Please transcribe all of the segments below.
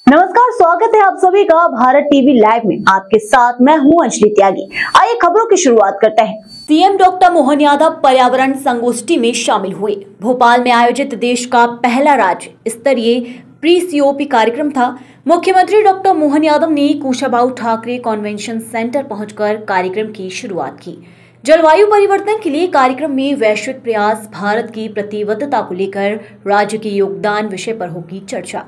नमस्कार, स्वागत है आप सभी का भारत टीवी लाइव में। आपके साथ मैं हूं अंजलि त्यागी। आइए खबरों की शुरुआत करते हैं। सीएम डॉक्टर मोहन यादव पर्यावरण संगोष्ठी में शामिल हुए। भोपाल में आयोजित देश का पहला राज्य स्तरीय प्री सीओपी कार्यक्रम था। मुख्यमंत्री डॉक्टर मोहन यादव ने कुशाभाऊ ठाकरे कन्वेंशन सेंटर पहुंचकर कार्यक्रम की शुरुआत की। जलवायु परिवर्तन के लिए कार्यक्रम में वैश्विक प्रयास, भारत की प्रतिबद्धता को लेकर राज्य के योगदान विषय पर होगी चर्चा।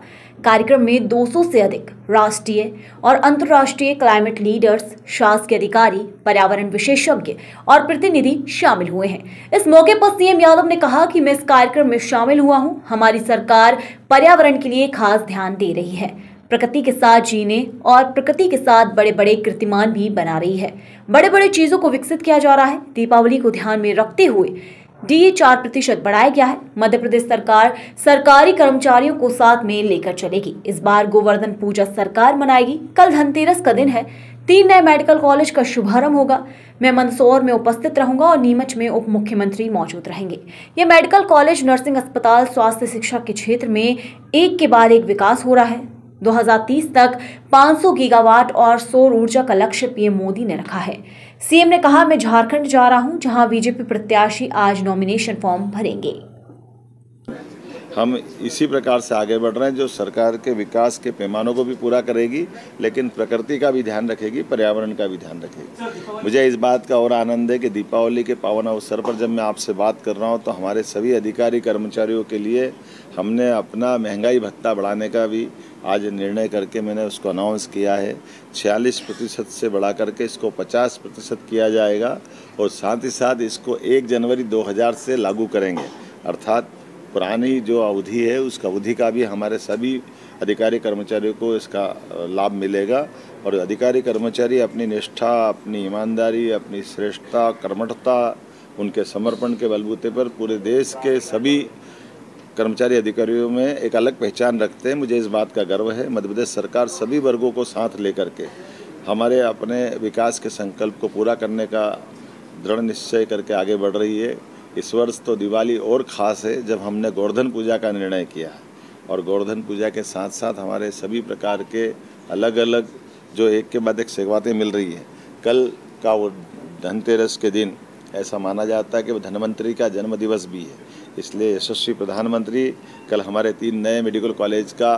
कार्यक्रम में 200 से अधिक राष्ट्रीय और अंतर्राष्ट्रीय क्लाइमेट लीडर्स, शासकीय अधिकारी, पर्यावरण विशेषज्ञ और प्रतिनिधि शामिल हुए हैं। इस मौके पर सीएम यादव ने कहा कि मैं इस कार्यक्रम में शामिल हुआ हूं। हमारी सरकार पर्यावरण के लिए खास ध्यान दे रही है, प्रकृति के साथ जीने और प्रकृति के साथ बड़े बड़े कीर्तिमान भी बना रही है। बड़े बड़े चीजों को विकसित किया जा रहा है। दीपावली को ध्यान में रखते हुए डीए 4% बढ़ाया गया है। मध्य प्रदेश सरकार सरकारी कर्मचारियों को साथ में लेकर चलेगी। इस बार गोवर्धन पूजा सरकार मनाएगी। कल धनतेरस का दिन है। 3 नए मेडिकल कॉलेज का शुभारंभ होगा। मैं मंदसौर में उपस्थित रहूंगा और नीमच में उप मुख्यमंत्री मौजूद रहेंगे। ये मेडिकल कॉलेज, नर्सिंग अस्पताल, स्वास्थ्य शिक्षा के क्षेत्र में एक के बाद एक विकास हो रहा है। 2030 तक 500 गीगावाट और सौर ऊर्जा का लक्ष्य पीएम मोदी ने रखा है। सीएम ने कहा, मैं झारखंड जा रहा हूं, जहां बीजेपी प्रत्याशी आज नॉमिनेशन फॉर्म भरेंगे। हम इसी प्रकार से आगे बढ़ रहे हैं, जो सरकार के विकास के पैमानों को भी पूरा करेगी, लेकिन प्रकृति का भी ध्यान रखेगी, पर्यावरण का भी ध्यान रखेगी। मुझे इस बात का और आनंद है कि दीपावली के पावन अवसर पर जब मैं आपसे बात कर रहा हूं, तो हमारे सभी अधिकारी कर्मचारियों के लिए हमने अपना महंगाई भत्ता बढ़ाने का भी आज निर्णय करके मैंने उसको अनाउंस किया है। 46% से बढ़ा करके इसको 50% किया जाएगा और साथ ही साथ इसको 1 जनवरी 2000 से लागू करेंगे। अर्थात पुरानी जो अवधि है उसका अवधि का भी हमारे सभी अधिकारी कर्मचारियों को इसका लाभ मिलेगा। और अधिकारी कर्मचारी अपनी निष्ठा, अपनी ईमानदारी, अपनी श्रेष्ठता, कर्मठता, उनके समर्पण के बलबूते पर पूरे देश के सभी कर्मचारी अधिकारियों में एक अलग पहचान रखते हैं। मुझे इस बात का गर्व है। मध्य प्रदेश सरकार सभी वर्गों को साथ लेकर के हमारे अपने विकास के संकल्प को पूरा करने का दृढ़ निश्चय करके आगे बढ़ रही है। इस वर्ष तो दिवाली और ख़ास है, जब हमने गोवर्धन पूजा का निर्णय किया और गोवर्धन पूजा के साथ साथ हमारे सभी प्रकार के अलग अलग जो एक के बाद एक सेवाएं मिल रही है। कल का वो धनतेरस के दिन ऐसा माना जाता है कि वो धन्वंतरी का जन्म दिवस भी है। इसलिए यशस्वी प्रधानमंत्री कल हमारे 3 नए मेडिकल कॉलेज का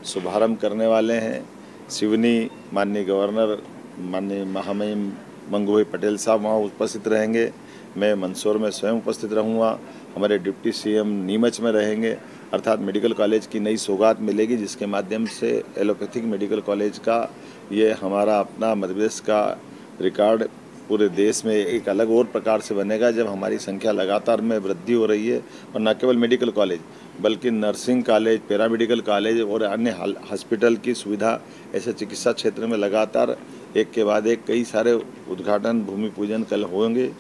शुभारंभ करने वाले हैं। सिवनी माननीय गवर्नर माननीय महामहिम मंगूभाई पटेल साहब वहाँ उपस्थित रहेंगे। मैं मंदसौर में स्वयं उपस्थित रहूँगा। हमारे डिप्टी सीएम नीमच में रहेंगे। अर्थात मेडिकल कॉलेज की नई सौगात मिलेगी, जिसके माध्यम से एलोपैथिक मेडिकल कॉलेज का ये हमारा अपना मध्य प्रदेश का रिकॉर्ड पूरे देश में एक अलग और प्रकार से बनेगा, जब हमारी संख्या लगातार में वृद्धि हो रही है। और न केवल मेडिकल कॉलेज बल्कि नर्सिंग कॉलेज, पैरामेडिकल कॉलेज और अन्य हॉस्पिटल की सुविधा, ऐसे चिकित्सा क्षेत्र में लगातार एक के बाद एक कई सारे उद्घाटन, भूमि पूजन कल होंगे।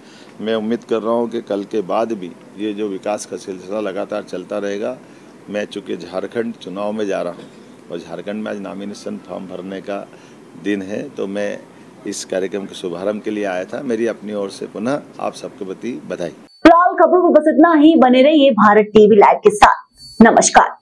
मैं उम्मीद कर रहा हूं कि कल के बाद भी ये जो विकास का सिलसिला लगातार चलता रहेगा। मैं चूँकि झारखंड चुनाव में जा रहा हूं और झारखंड में आज नॉमिनेशन फॉर्म भरने का दिन है, तो मैं इस कार्यक्रम के शुभारंभ के लिए आया था। मेरी अपनी ओर से पुनः आप सबके प्रति बधाई। फिलहाल खबरों में बस इतना ही। बने रहिए भारत टीवी लाइव के साथ। नमस्कार।